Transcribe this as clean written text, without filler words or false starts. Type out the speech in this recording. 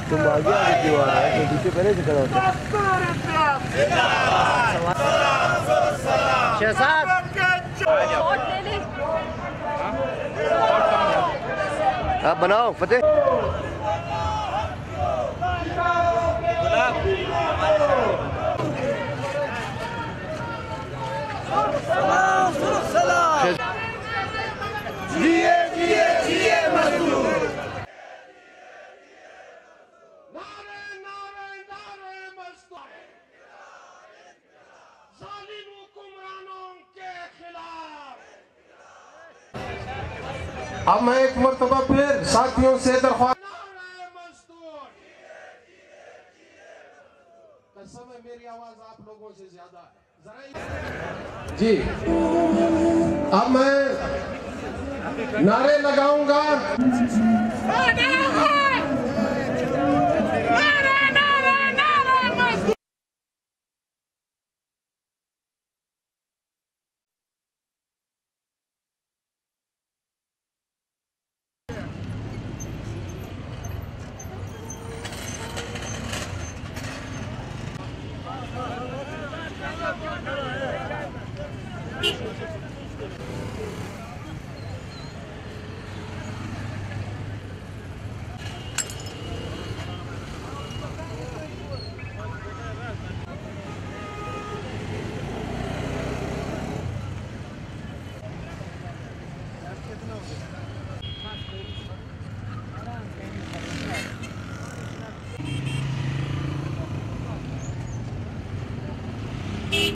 तुम आगे आगे क्यों आ रहा है? तो पीछे पहले से खड़ा होता है। आप बनाओ फतेह। जिए जिए जिए मजदूर। नारे नारे नारे मजदूर। जालिम हुक्मरानों के खिलाफ। अब मैं एक मर्तबा फिर साथियों से दरख्वास्त। नारे मजदूर। कसम है मेरी आवाज आप लोगों से ज्यादा है। जी अब मैं नारे लगाऊंगा।